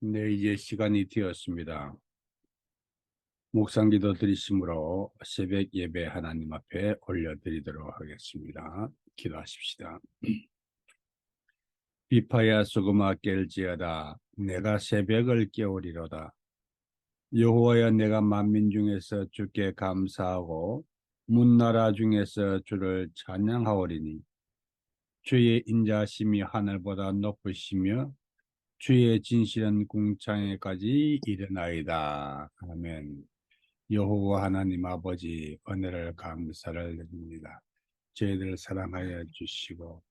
네, 이제 시간이 되었습니다. 묵상기도 드리심으로 새벽 예배 하나님 앞에 올려드리도록 하겠습니다. 기도하십시다. 비파야 소금아 깰지어다. 내가 새벽을 깨우리로다. 여호와여, 내가 만민 중에서 주께 감사하고 문나라 중에서 주를 찬양하오리니 주의 인자심이 하늘보다 높으시며 주의 진실은 궁창에까지 이르나이다. 아멘. 여호와 하나님 아버지, 은혜를 감사를 드립니다. 저희들 사랑하여 주시고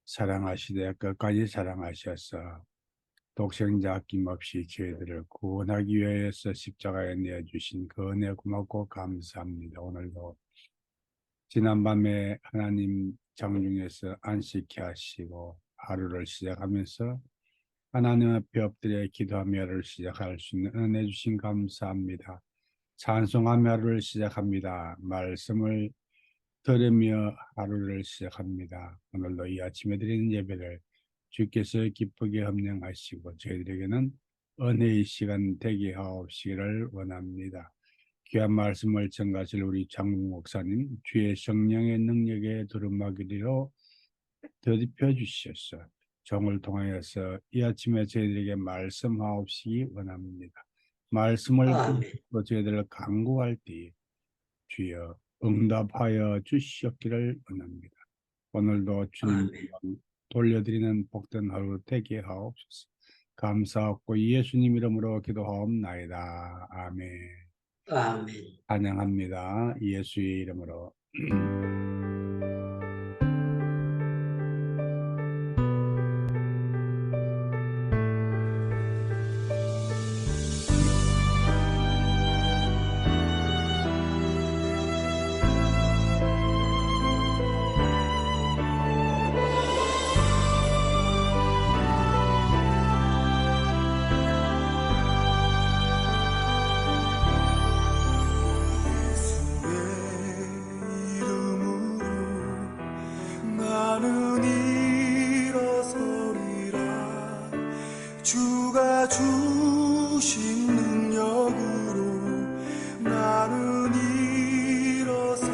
사랑하시되 끝까지 사랑하셔서 독생자 아낌없이 저희들을 구원하기 위해서 십자가에 내어주신 그 은혜 고맙고 감사합니다. 오늘도 지난밤에 하나님 정중에서 안식케 하시고 하루를 시작하면서 하나님 앞에 엎드려 기도하며 하루를 시작할 수 있는 은혜 주신 감사합니다. 찬송하며 하루를 시작합니다. 말씀을 들으며 하루를 시작합니다. 오늘도 이 아침에 드리는 예배를 주께서 기쁘게 협령하시고 저희들에게는 은혜의 시간 되게 하옵시기를 원합니다. 귀한 말씀을 전가하실 우리 장국 목사님, 주의 성령의 능력에 두루마기로 더딥혀 주시옵소서. 정을 통하여서 이 아침에 저희들에게 말씀하옵시기 원합니다. 말씀을 아멘. 듣고 저희들을 간구할 때 주여 응답하여 주시옵기를 원합니다. 오늘도 주님 아멘. 돌려드리는 복된 하루 되게 하옵소서. 감사하고 예수님 이름으로 기도하옵나이다. 아멘. 아멘. 찬양합니다. 예수의 이름으로. 나는 일어서리라. 주가 주신 능력으로 나는 일어서리라.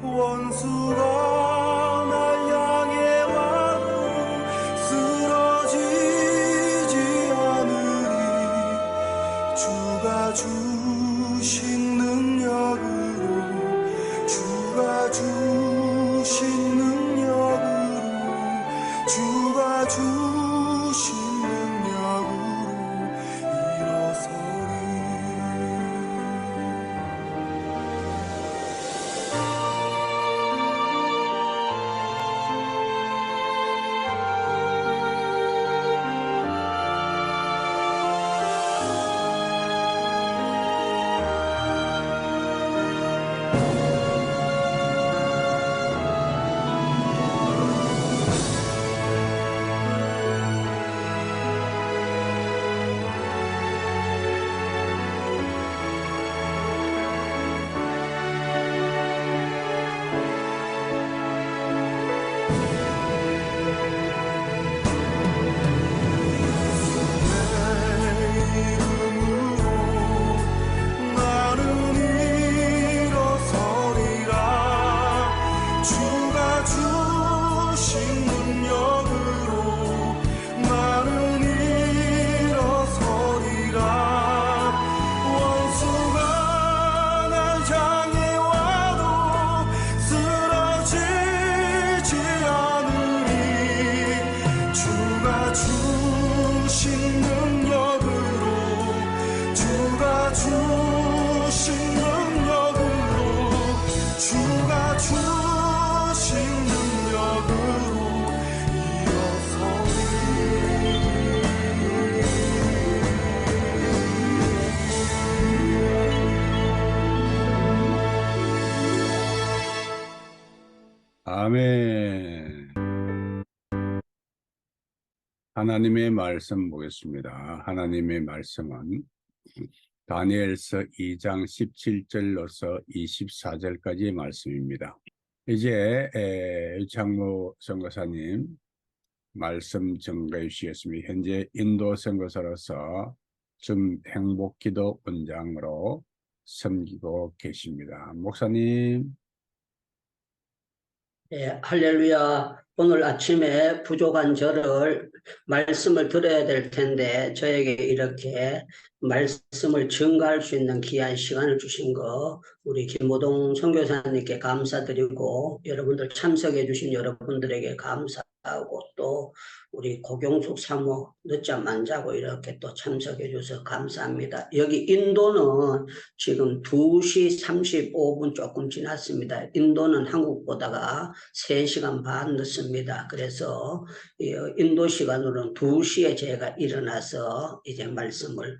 원수가 날 향해 와도 쓰러지지 않으리. 주가 주신 능력으로 주가 주신 능력으로 주가 주신 능력으로 일어서리. 나는 일어서리라. 주가 주신 능력으로 나는 일어서리라. 원수가 날 향해 와도 쓰러지지 않으리. 주가 주신 능력으로 주가 주신 능력으로 주가 주신 능력으로 일어서리. 아멘. 하나님의 말씀 보겠습니다. 하나님의 말씀은 다니엘서 2장 17절로서 24절까지의 말씀입니다. 이제 유창무 선교사님 말씀 전가해 주시겠습니다. 현재 인도 선교사로서 좀 행복기도 원장으로 섬기고 계십니다. 목사님. 예, 할렐루야. 오늘 아침에 부족한 저를 말씀을 들어야 될 텐데 저에게 이렇게 말씀을 증가할 수 있는 귀한 시간을 주신 거 우리 김호동 선교사님께 감사드리고 여러분들 참석해 주신 여러분들에게 감사하고 또 우리 고경숙 사모 늦잠 안 자고 이렇게 또 참석해 주셔서 감사합니다. 여기 인도는 지금 2시 35분 조금 지났습니다. 인도는 한국보다가 3시간 반 늦습니다. 그래서 인도 시간으로는 2시에 제가 일어나서 이제 말씀을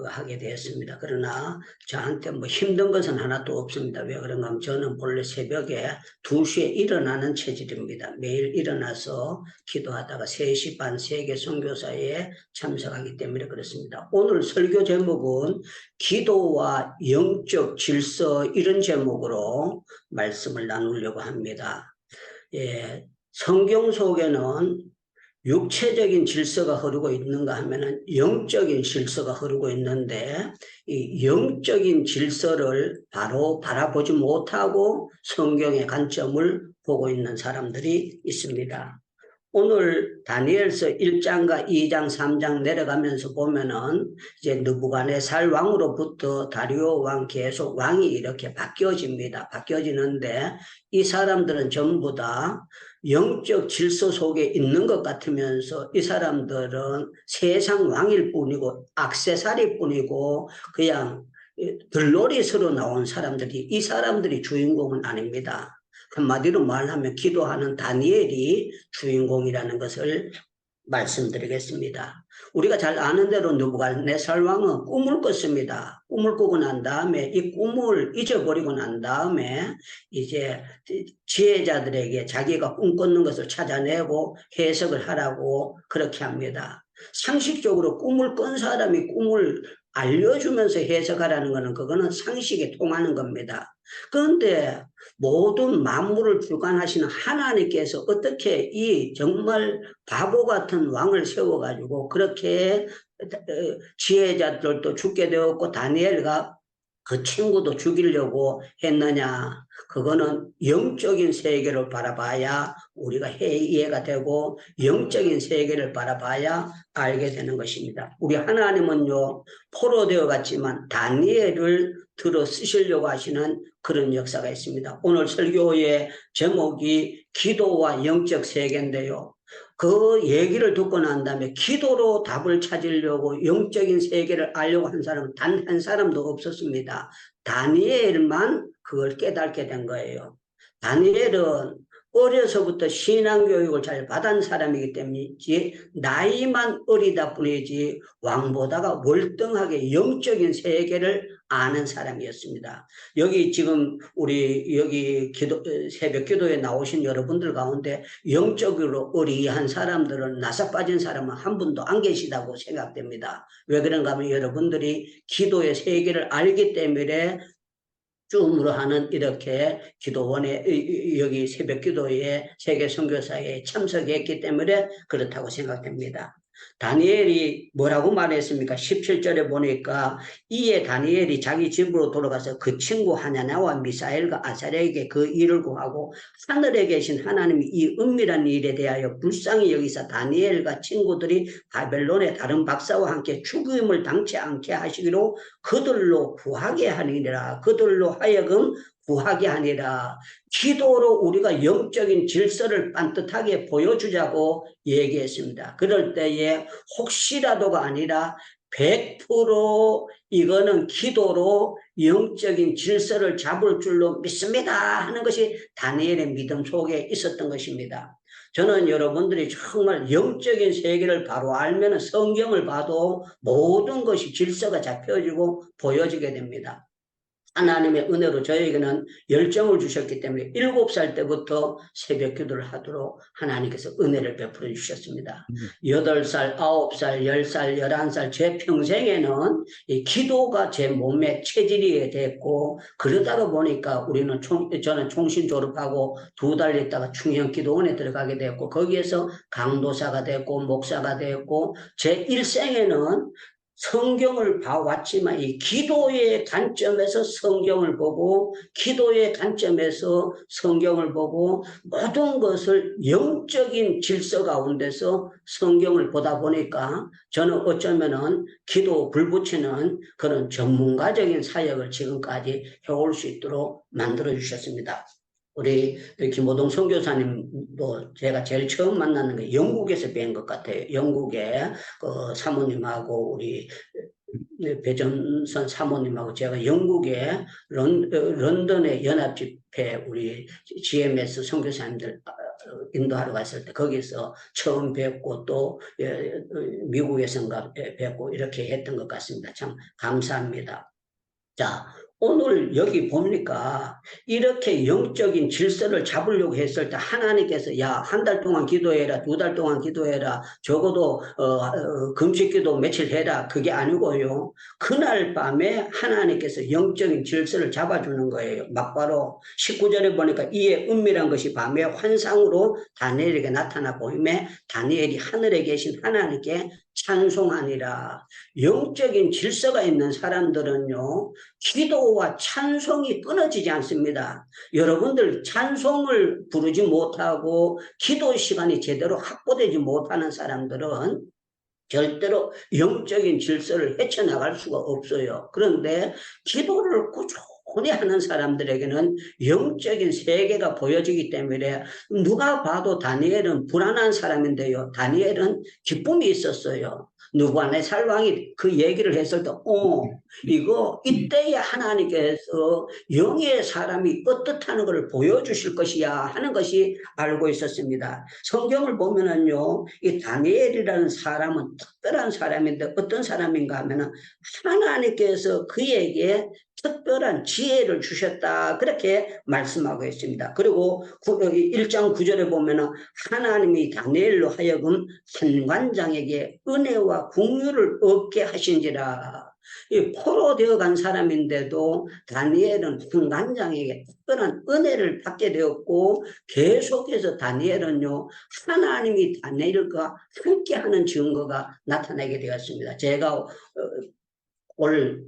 하게 되었습니다. 그러나 저한테 뭐 힘든 것은 하나도 없습니다. 왜 그런가 하면 저는 본래 새벽에 2시에 일어나는 체질입니다. 매일 일어나서 기도하다가 3시 반 세계 선교사에 참석하기 때문에 그렇습니다. 오늘 설교 제목은 기도와 영적 질서 이런 제목으로 말씀을 나누려고 합니다. 예, 성경 속에는 육체적인 질서가 흐르고 있는가 하면은 영적인 질서가 흐르고 있는데 이 영적인 질서를 바로 바라보지 못하고 성경의 관점을 보고 있는 사람들이 있습니다. 오늘 다니엘서 1장과 2장, 3장 내려가면서 보면은 이제 느부갓네살 왕으로부터 다리오 왕 계속 왕이 이렇게 바뀌어집니다. 바뀌어지는데 이 사람들은 전부 다 영적 질서 속에 있는 것 같으면서 이 사람들은 세상 왕일 뿐이고 액세서리 뿐이고 그냥 들놀이서로 나온 사람들이 이 사람들이 주인공은 아닙니다. 한마디로 말하면 기도하는 다니엘이 주인공이라는 것을 말씀드리겠습니다. 우리가 잘 아는 대로 느부갓네살 왕은 꿈을 꿨습니다. 꿈을 꾸고 난 다음에 이 꿈을 잊어버리고 난 다음에 이제 지혜자들에게 자기가 꿈 꿨는 것을 찾아내고 해석을 하라고 그렇게 합니다. 상식적으로 꿈을 꾼 사람이 꿈을 알려주면서 해석하라는 것은 그거는 상식에 통하는 겁니다. 그런데 모든 만물을 주관하시는 하나님께서 어떻게 이 정말 바보 같은 왕을 세워가지고 그렇게 지혜자들도 죽게 되었고 다니엘과 그 친구도 죽이려고 했느냐. 그거는 영적인 세계를 바라봐야 우리가 이해가 되고 영적인 세계를 바라봐야 알게 되는 것입니다. 우리 하나님은요 포로되어 갔지만 다니엘을 들어 쓰시려고 하시는 그런 역사가 있습니다. 오늘 설교의 제목이 기도와 영적 세계인데요. 그 얘기를 듣고 난 다음에 기도로 답을 찾으려고 영적인 세계를 알려고 한 사람은 단 한 사람도 없었습니다. 다니엘만 그걸 깨닫게 된 거예요. 다니엘은 어려서부터 신앙교육을 잘 받은 사람이기 때문이지 나이만 어리다 뿐이지 왕보다가 월등하게 영적인 세계를 아는 사람이었습니다. 여기 지금 우리 여기 새벽 기도에 나오신 여러분들 가운데 영적으로 어리한 사람들은 나사 빠진 사람은 한 분도 안 계시다고 생각됩니다. 왜 그런가 하면 여러분들이 기도의 세계를 알기 때문에 줌으로 하는 이렇게 기도원에 여기 새벽 기도에 세계 선교사에 참석했기 때문에 그렇다고 생각됩니다. 다니엘이 뭐라고 말했습니까? 17절에 보니까 이에 다니엘이 자기 집으로 돌아가서 그 친구 하냐냐와 미사엘과 아사랴에게 그 일을 구하고 하늘에 계신 하나님이 이 은밀한 일에 대하여 불쌍히 여기사 다니엘과 친구들이 바벨론의 다른 박사와 함께 죽음을 당치 않게 하시기로 그들로 구하게 하니라. 그들로 하여금 구하게 하니라. 기도로 우리가 영적인 질서를 반듯하게 보여주자고 얘기했습니다. 그럴 때에 혹시라도가 아니라 100% 이거는 기도로 영적인 질서를 잡을 줄로 믿습니다 하는 것이 다니엘의 믿음 속에 있었던 것입니다. 저는 여러분들이 정말 영적인 세계를 바로 알면 성경을 봐도 모든 것이 질서가 잡혀지고 보여지게 됩니다. 하나님의 은혜로 저에게는 열정을 주셨기 때문에 7살 때부터 새벽 기도를 하도록 하나님께서 은혜를 베풀어 주셨습니다. 8살, 9살, 10살, 11살 제 평생에는 이 기도가 제 몸에 체질이 됐고 그러다가 보니까 저는 총신 졸업하고 2달 있다가 충현기도원에 들어가게 됐고 거기에서 강도사가 됐고 목사가 됐고 제 일생에는 성경을 봐왔지만 이 기도의 관점에서 성경을 보고 기도의 관점에서 성경을 보고 모든 것을 영적인 질서 가운데서 성경을 보다 보니까 저는 어쩌면은 기도 불붙이는 그런 전문가적인 사역을 지금까지 해올 수 있도록 만들어 주셨습니다. 우리 김호동 선교사님도 제가 제일 처음 만나는 게 영국에서 뵌 것 같아요. 영국에 그 사모님하고 우리 배전선 사모님하고 제가 영국에 런던의 연합집회 우리 GMS 선교사님들 인도하러 갔을 때 거기서 처음 뵙고 또 미국에선가 뵙고 이렇게 했던 것 같습니다. 참 감사합니다. 자, 오늘 여기 보니까 이렇게 영적인 질서를 잡으려고 했을 때 하나님께서 야, 1달 동안 기도해라, 2달 동안 기도해라, 적어도 금식기도 며칠 해라 그게 아니고요. 그날 밤에 하나님께서 영적인 질서를 잡아주는 거예요. 막바로 19절에 보니까 이에 은밀한 것이 밤에 환상으로 다니엘에게 나타나 보임에 다니엘이 하늘에 계신 하나님께 찬송하니라. 영적인 질서가 있는 사람들은요, 기도와 찬송이 끊어지지 않습니다. 여러분들 찬송을 부르지 못하고 기도 시간이 제대로 확보되지 못하는 사람들은 절대로 영적인 질서를 헤쳐나갈 수가 없어요. 그런데 기도를 꾸준히 하는 사람들에게는 영적인 세계가 보여지기 때문에 누가 봐도 다니엘은 불안한 사람인데요. 다니엘은 기쁨이 있었어요. 느부갓네살 왕이 그 얘기를 했을 때, 이때에 하나님께서 영의 사람이 어떻다는 것을 보여주실 것이야 하는 것이 알고 있었습니다. 성경을 보면은요, 이 다니엘이라는 사람은 특별한 사람인데 어떤 사람인가 하면은 하나님께서 그에게 특별한 지혜를 주셨다 그렇게 말씀하고 있습니다. 그리고 1장 9절에 보면은 하나님이 다니엘로 하여금 선관장에게 은혜와 긍휼을 얻게 하신지라. 이 포로되어 간 사람인데도 다니엘은 선관장에게 특별한 은혜를 받게 되었고 계속해서 다니엘은요 하나님이 다니엘과 함께하는 증거가 나타나게 되었습니다. 제가 올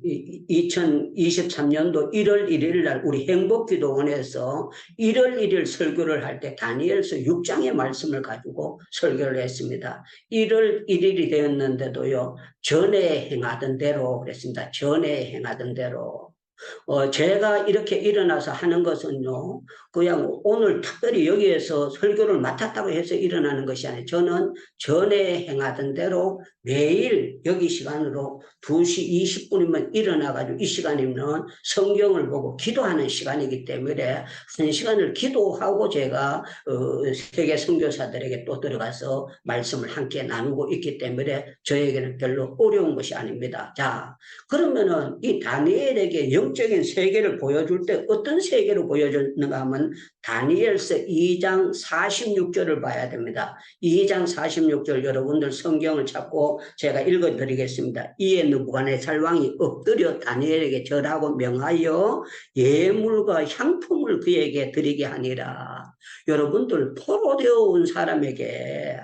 2023년도 1월 1일 날 우리 행복기도원에서 1월 1일 설교를 할 때 다니엘서 6장의 말씀을 가지고 설교를 했습니다. 1월 1일이 되었는데도요, 전에 행하던 대로 그랬습니다. 전에 행하던 대로. 제가 이렇게 일어나서 하는 것은요, 그냥 오늘 특별히 여기에서 설교를 맡았다고 해서 일어나는 것이 아니에요. 저는 전에 행하던 대로 매일 여기 시간으로 2시 20분이면 일어나가지고 이 시간이면 성경을 보고 기도하는 시간이기 때문에 1시간을 기도하고 제가 세계 선교사들에게 또 들어가서 말씀을 함께 나누고 있기 때문에 저에게는 별로 어려운 것이 아닙니다. 자, 그러면은 이 다니엘에게 영적인 세계를 보여줄 때 어떤 세계를 보여줬는가 하면 다니엘서 2장 46절을 봐야 됩니다. 2장 46절 여러분들 성경을 찾고 제가 읽어드리겠습니다. 이에 느부갓네살 왕이 엎드려 다니엘에게 절하고 명하여 예물과 향품을 그에게 드리게 하니라. 여러분들 포로되어 온 사람에게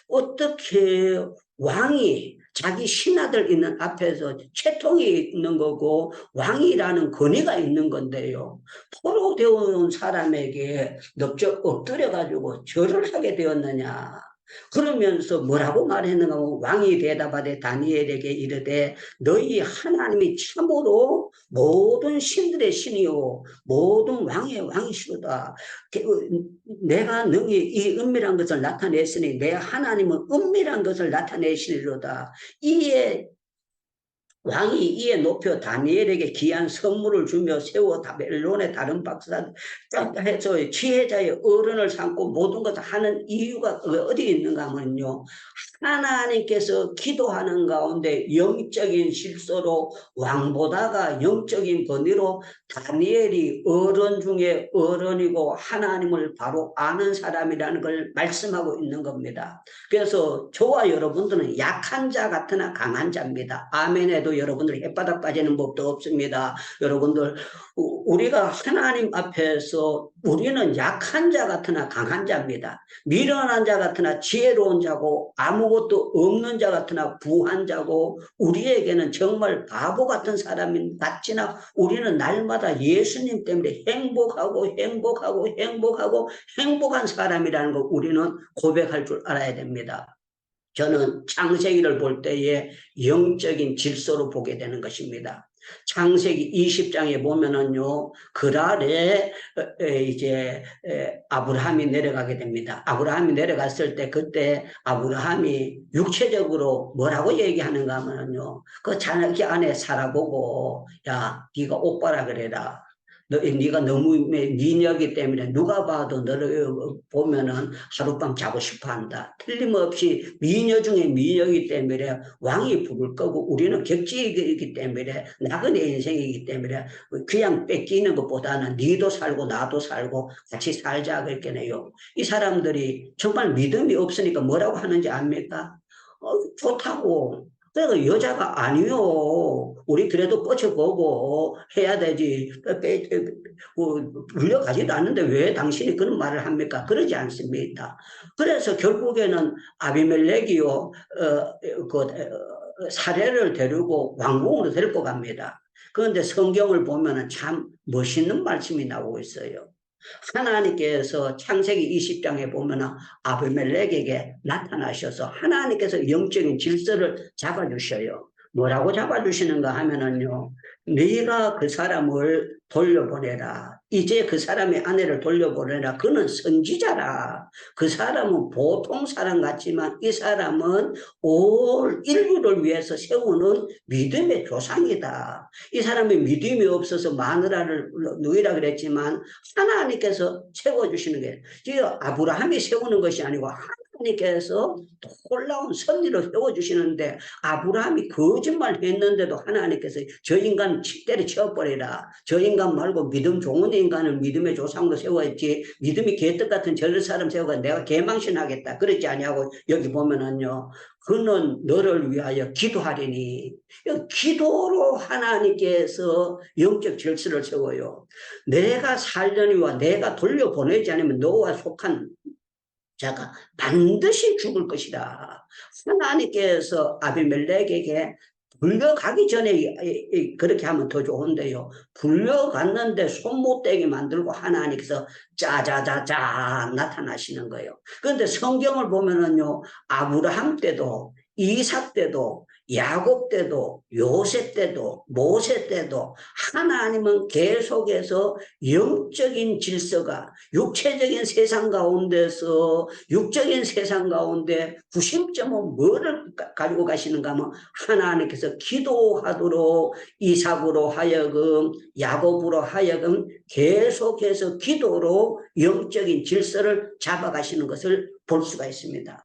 어떻게 왕이 자기 신하들 있는 앞에서 채통이 있는 거고 왕이라는 권위가 있는 건데요. 포로되어 온 사람에게 넙적 엎드려가지고 절을 하게 되었느냐. 그러면서 뭐라고 말했는가 하면 왕이 대답하되 다니엘에게 이르되 너희 하나님이 참으로 모든 신들의 신이요 모든 왕의 왕이시로다. 내가 능히 이 은밀한 것을 나타냈으니 내 하나님은 은밀한 것을 나타내시리로다. 이에 왕이 이에 높여 다니엘에게 귀한 선물을 주며 세워 바벨론의 다른 박사들 해서 지혜자의 어른을 삼고 모든 것을 하는 이유가 어디 있는가 하면요, 하나님께서 기도하는 가운데 영적인 실소로 왕보다가 영적인 권위로 다니엘이 어른 중에 어른이고 하나님을 바로 아는 사람이라는 걸 말씀하고 있는 겁니다. 그래서 저와 여러분들은 약한 자 같으나 강한 자입니다. 아멘에도 여러분들 햇바닥 빠지는 법도 없습니다. 여러분들 우리가 하나님 앞에서 우리는 약한 자 같으나 강한 자입니다. 미련한 자 같으나 지혜로운 자고 아무것도 없는 자 같으나 부한 자고 우리에게는 정말 바보 같은 사람인 같지나 우리는 날마다 예수님 때문에 행복한 사람이라는 걸 우리는 고백할 줄 알아야 됩니다. 저는 창세기를 볼 때에 영적인 질서로 보게 되는 것입니다. 창세기 20장에 보면은요, 그날에 이제 아브라함이 내려가게 됩니다. 아브라함이 내려갔을 때 그때 아브라함이 육체적으로 뭐라고 얘기하는가 하면은요, 그 자기 안에 살아보고 야, 네가 오빠라 그래라. 네가 너무 미녀이기 때문에 누가 봐도 너를 보면은 하룻밤 자고 싶어 한다. 틀림없이 미녀 중에 미녀이기 때문에 왕이 부를 거고 우리는 격지이기 때문에 나그네 인생이기 때문에 그냥 뺏기는 것보다는 니도 살고 나도 살고 같이 살자 그랬겠네요. 이 사람들이 정말 믿음이 없으니까 뭐라고 하는지 압니까? 좋다고. 그러니까 여자가 아니요. 우리 그래도 뻗쳐보고 해야 되지. 물려가지도 않는데 왜 당신이 그런 말을 합니까? 그러지 않습니다. 그래서 결국에는 아비멜렉이요, 사례를 데리고 왕궁으로 데리고 갑니다. 그런데 성경을 보면은 참 멋있는 말씀이 나오고 있어요. 하나님께서 창세기 20장에 보면은 아비멜렉에게 나타나셔서 하나님께서 영적인 질서를 잡아주셔요. 뭐라고 잡아주시는가 하면은요, 네가 그 사람을 돌려보내라. 이제 그 사람의 아내를 돌려보내라. 그는 선지자라. 그 사람은 보통 사람 같지만 이 사람은 올 인류를 위해서 세우는 믿음의 조상이다. 이 사람이 믿음이 없어서 마누라를 누이라 그랬지만 하나님께서 세워주시는 게, 아브라함이 세우는 것이 아니고 하나님께서 놀라운 섭리로 세워주시는데, 아브라함이 거짓말 했는데도 하나님께서 저 인간 때려치워버리라. 저 인간 말고 믿음 좋은 인간을 믿음의 조상으로 세워야지, 믿음이 개떡 같은 저런 사람 세워가 내가 개망신하겠다. 그러지 아니하고 여기 보면은요, 그는 너를 위하여 기도하리니, 기도로 하나님께서 영적 질서를 세워요. 내가 살려니와 내가 돌려보내지 않으면 너와 속한 자가 반드시 죽을 것이다. 하나님께서 아비멜렉에게 불려가기 전에 그렇게 하면 더 좋은데요. 불려갔는데 손 못 대게 만들고 하나님께서 짜자자자 나타나시는 거예요. 그런데 성경을 보면은요, 아브라함 때도 이삭 때도 야곱 때도 요셉 때도 모세 때도 하나님은 계속해서 영적인 질서가 육체적인 세상 가운데서 육적인 세상 가운데 구심점은 뭐를 가지고 가시는가 하면 하나님께서 기도하도록 이삭으로 하여금 야곱으로 하여금 계속해서 기도로 영적인 질서를 잡아가시는 것을 볼 수가 있습니다.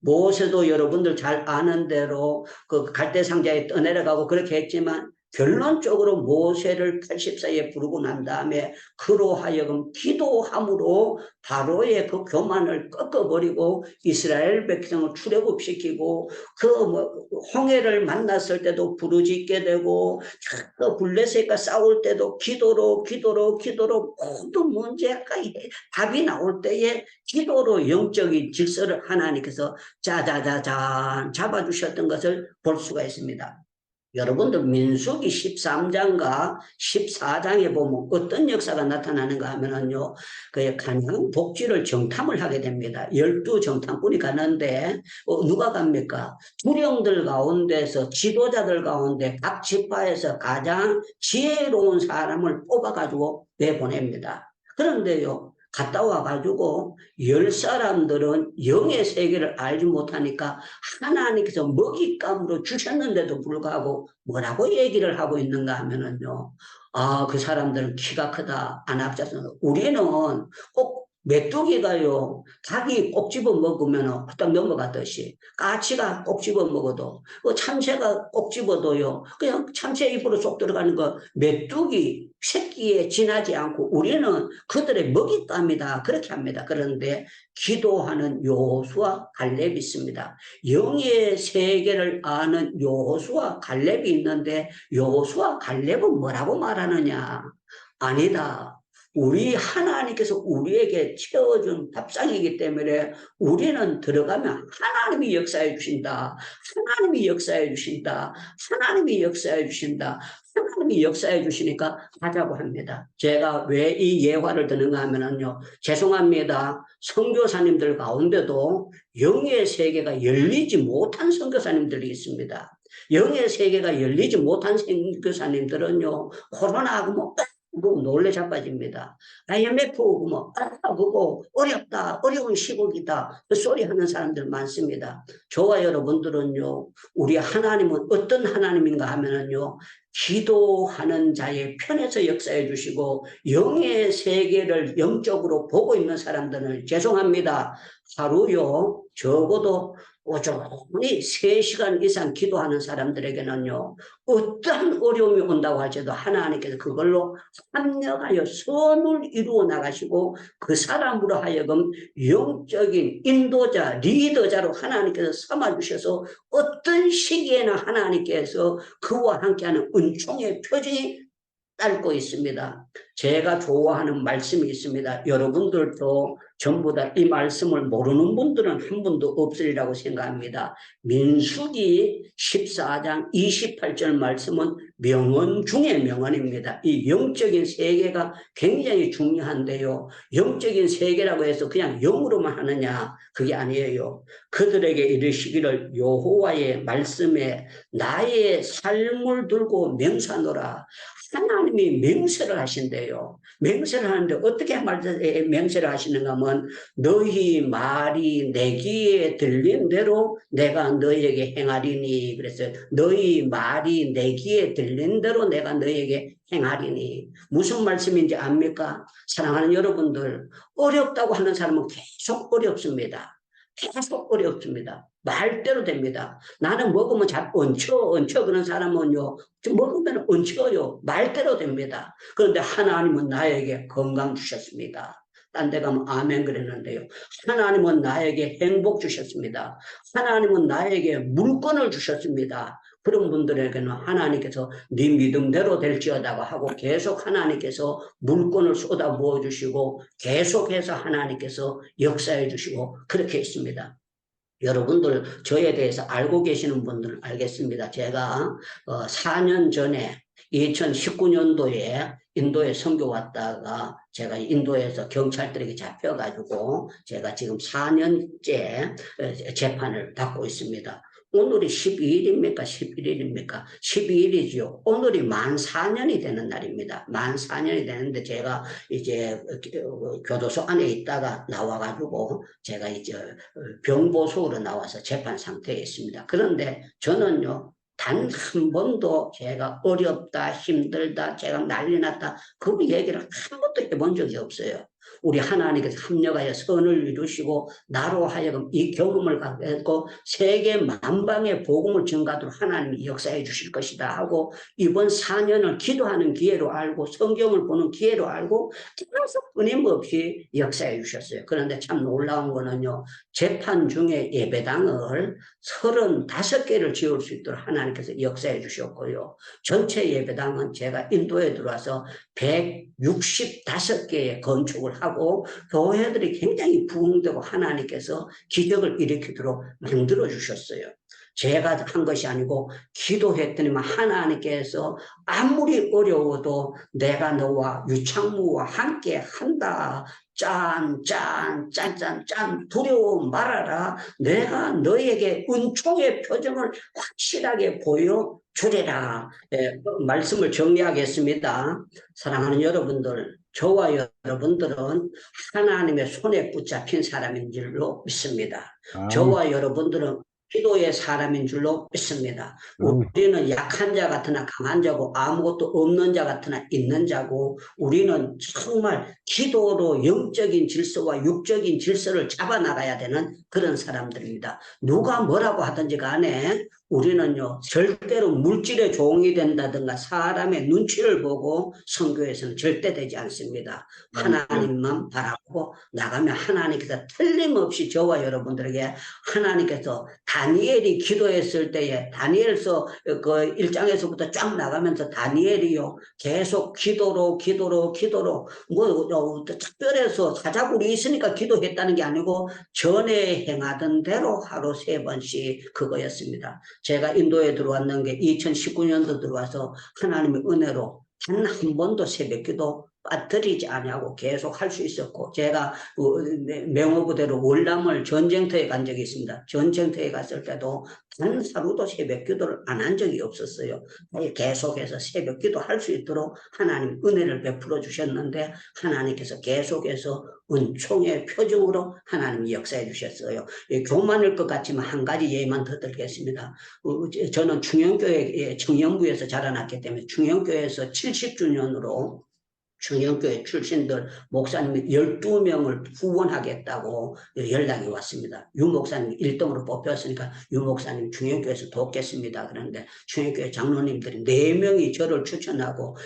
모세도 여러분들 잘 아는 대로 그 갈대상자에 떠내려가고 그렇게 했지만 결론적으로 모세를 80세에 부르고 난 다음에 그로 하여금 기도함으로 바로의 그 교만을 꺾어버리고 이스라엘 백성을 출애굽시키고 홍해를 만났을 때도 부르짖게 되고 그 블레셋과 싸울 때도 기도로 모든 문제가 답이 나올 때에 기도로 영적인 질서를 하나님께서 짜자자잔 잡아주셨던 것을 볼 수가 있습니다. 여러분들 민수기 13장과 14장에 보면 어떤 역사가 나타나는가 하면은요, 그 가나안 복지를 정탐을 하게 됩니다. 12정탐꾼이 가는데 누가 갑니까? 두령들 가운데서 지도자들 가운데 각 지파에서 가장 지혜로운 사람을 뽑아가지고 내보냅니다. 그런데요, 갔다 와가지고 10사람들은 영의 세계를 알지 못하니까 하나님께서 먹잇감으로 주셨는데도 불구하고 뭐라고 얘기를 하고 있는가 하면은요, 그 사람들은 키가 크다, 안 앞서서 우리는 꼭 메뚜기가요, 닭이 꼭 집어 먹으면 딱 넘어가듯이 까치가 꼭 집어 먹어도 참새가 꼭 집어도요 그냥 참새 입으로 쏙 들어가는 거 메뚜기 새끼에 지나지 않고 우리는 그들의 먹잇감이다 그렇게 합니다. 그런데 기도하는 여호수아 갈렙이 있습니다. 영의 세계를 아는 여호수아 갈렙이 있는데 여호수아 갈렙은 뭐라고 말하느냐? 아니다. 우리 하나님께서 우리에게 채워준 밥상이기 때문에 우리는 들어가면 하나님이 역사해 주신다. 하나님이 역사해 주신다. 하나님이 역사해 주신다. 하나님이 역사해 주시니까 하자고 합니다. 제가 왜 이 예화를 드는가 하면요, 죄송합니다. 선교사님들 가운데도 영의 세계가 열리지 못한 선교사님들이 있습니다. 영의 세계가 열리지 못한 선교사님들은요, 코로나하고 뭐 놀래 자빠집니다. IMF 오고 그거 어렵다, 어려운 시국이다 그 소리 하는 사람들 많습니다. 저와 여러분들은요, 우리 하나님은 어떤 하나님인가 하면은요, 기도하는 자의 편에서 역사해 주시고 영의 세계를 영적으로 보고 있는 사람들은 죄송합니다. 하루요 적어도 오죽하니 3시간 이상 기도하는 사람들에게는요, 어떤 어려움이 온다고 할지라도 하나님께서 그걸로 합력하여 선을 이루어 나가시고 그 사람으로 하여금 영적인 인도자, 리더자로 하나님께서 삼아주셔서 어떤 시기에나 하나님께서 그와 함께하는 은총의 표징이 딸고 있습니다. 제가 좋아하는 말씀이 있습니다. 여러분들도 전부 다 이 말씀을 모르는 분들은 한 분도 없으리라고 생각합니다. 민수기 14장 28절 말씀은 명언 중의 명언입니다. 이 영적인 세계가 굉장히 중요한데요. 영적인 세계라고 해서 그냥 영으로만 하느냐? 그게 아니에요. 그들에게 이르시기를 여호와의 말씀에 나의 삶을 들고 맹세하노라. 하나님이 맹세를 하신대요. 맹세를 하는데 어떻게 맹세를 하시는가 하면 너희 말이 내 귀에 들린 대로 내가 너희에게 행하리니. 그래서 너희 말이 내 귀에 들린 대로 내가 너희에게 행하리니. 무슨 말씀인지 압니까? 사랑하는 여러분들, 어렵다고 하는 사람은 계속 어렵습니다. 계속 어렵습니다. 말대로 됩니다. 나는 먹으면 잘 얹혀 그런 사람은요, 먹으면 얹혀요. 말대로 됩니다. 그런데 하나님은 나에게 건강 주셨습니다. 딴 데 가면 아멘 그랬는데요. 하나님은 나에게 행복 주셨습니다. 하나님은 나에게 물건을 주셨습니다. 그런 분들에게는 하나님께서 네 믿음대로 될지어다고 하고 계속 하나님께서 물건을 쏟아 부어주시고 계속해서 하나님께서 역사해 주시고 그렇게 있습니다. 여러분들 저에 대해서 알고 계시는 분들은 알겠습니다. 제가 4년 전에 2019년도에 인도에 선교 왔다가 제가 인도에서 경찰들에게 잡혀가지고 제가 지금 4년째 재판을 받고 있습니다. 오늘이 12일입니까? 11일입니까? 12일이죠. 오늘이 만 4년이 되는 날입니다. 만 4년이 되는데 제가 이제 교도소 안에 있다가 나와가지고 제가 이제 병보소로 나와서 재판 상태에 있습니다. 그런데 저는요, 단 한 번도 제가 어렵다, 힘들다, 제가 난리 났다, 그 얘기를 한 번도 해본 적이 없어요. 우리 하나님께서 합력하여 선을 이루시고 나로 하여금 이 경험을 갖고 세계 만방의 복음을 전가하도록 하나님이 역사해 주실 것이다 하고 이번 4년을 기도하는 기회로 알고 성경을 보는 기회로 알고 계속 끊임없이 역사해 주셨어요. 그런데 참 놀라운 거는요, 재판 중에 예배당을 35개를 지을 수 있도록 하나님께서 역사해 주셨고요. 전체 예배당은 제가 인도에 들어와서 165개의 건축을 하고 교회들이 굉장히 부흥되고 하나님께서 기적을 일으키도록 만들어 주셨어요. 제가 한 것이 아니고 기도했더니만 하나님께서 아무리 어려워도 내가 너와 유창무와 함께 한다. 짠 두려워 말아라. 내가 너에게 은총의 표정을 확실하게 보여주리라. 말씀을 정리하겠습니다. 사랑하는 여러분들, 저와 여러분들은 하나님의 손에 붙잡힌 사람인 줄로 믿습니다. 저와 여러분들은 기도의 사람인 줄로 믿습니다. 우리는 약한 자 같으나 강한 자고 아무것도 없는 자 같으나 있는 자고 우리는 정말 기도로 영적인 질서와 육적인 질서를 잡아나가야 되는 그런 사람들입니다. 누가 뭐라고 하든지 간에 우리는요, 절대로 물질의 종이 된다든가 사람의 눈치를 보고 선교에서는 절대 되지 않습니다. 하나님만 바라보고 나가면 하나님께서 틀림없이 저와 여러분들에게 하나님께서 다니엘이 기도했을 때에 다니엘서 그 1장에서부터 쫙 나가면서 다니엘이요, 계속 기도로 뭐 특별해서 사자굴이 있으니까 기도했다는 게 아니고 전에 행하던 대로 하루 3번씩 그거였습니다. 제가 인도에 들어왔는 게 2019년도 들어와서 하나님의 은혜로 단 한 번도 새벽기도 빠뜨리지 아니하고 계속 할 수 있었고, 제가 명호부대로 월남을 전쟁터에 간 적이 있습니다. 전쟁터에 갔을 때도 단 하루도 새벽기도를 안 한 적이 없었어요. 계속해서 새벽기도 할 수 있도록 하나님 은혜를 베풀어 주셨는데 하나님께서 계속해서 은총의 표정으로 하나님이 역사해 주셨어요. 교만일 것 같지만 한 가지 예만 더 드리겠습니다. 저는 충영교회 청년부에서 자라났기 때문에 충영교회에서 70주년으로 충영교회 출신들 목사님이 12명을 후원하겠다고 연락이 왔습니다. 유 목사님이 1등으로 뽑혔으니까 유 목사님 충영교회에서 돕겠습니다. 그런데 충영교회 장로님들이 4명이 저를 추천하고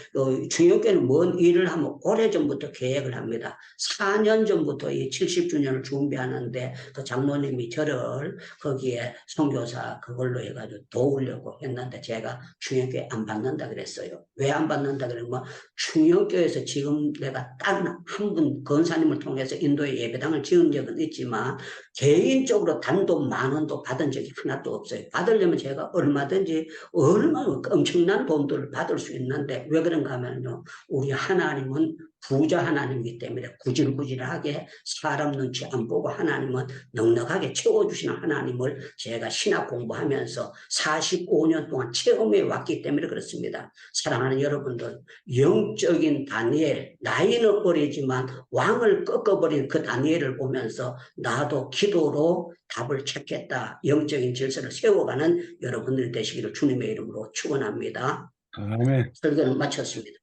충영교회는 뭔 일을 하면 오래전부터 계획을 합니다. 4년 전부터 이 70주년을 준비하는데 그 장로님이 저를 거기에 선교사 그걸로 해가지고 도우려고 했는데 제가 충영교회 안 받는다 그랬어요. 왜 안 받는다 그러면 충영교회에서 지금 내가 딱 한 분 권사님을 통해서 인도에 예배당을 지은 적은 있지만 개인적으로 단돈 10,000원도 받은 적이 하나도 없어요. 받으려면 제가 얼마든지 얼마나 엄청난 돈들을 받을 수 있는데 왜 그런가 하면요. 우리 하나님은 부자 하나님이기 때문에 구질구질하게 사람 눈치 안 보고 하나님은 넉넉하게 채워주시는 하나님을 제가 신학 공부하면서 45년 동안 체험해 왔기 때문에 그렇습니다. 사랑하는 여러분들, 영적인 다니엘, 나이는 어리지만 왕을 꺾어버린 그 다니엘을 보면서 나도 기도로 답을 찾겠다. 영적인 질서를 세워가는 여러분들 되시기를 주님의 이름으로 축원합니다. 아멘. 설교는 마쳤습니다.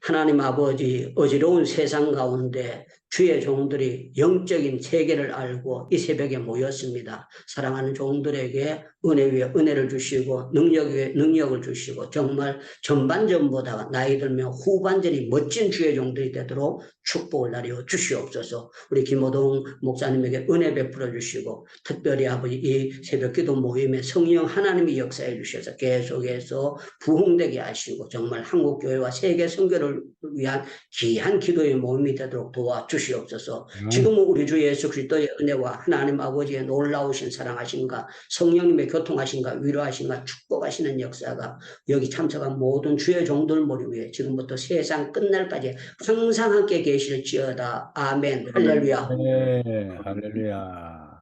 하나님 아버지, 어지러운 세상 가운데 주의 종들이 영적인 세계를 알고 이 새벽에 모였습니다. 사랑하는 종들에게 은혜 위에 은혜를 주시고 능력 위에 능력을 주시고 정말 전반전보다 나이 들면 후반전이 멋진 주의 종들이 되도록 축복을 나려 주시옵소서. 우리 김호동 목사님에게 은혜 베풀어 주시고 특별히 아버지 이 새벽기도 모임에 성령 하나님이 역사해 주셔서 계속해서 부흥되게 하시고 정말 한국교회와 세계 선교를 위한 귀한 기도의 모임이 되도록 도와주시옵소서. 지금은 우리 주 예수 그리스도의 은혜와 하나님 아버지의 놀라우신 사랑하신가 성령님의 교통하신가 위로하신가 축복하시는 역사가 여기 참석한 모든 주의 종들 머리 위에 지금부터 세상 끝날까지 항상 함께 계실지어다. 아멘. 할렐루야. 네, 할렐루야.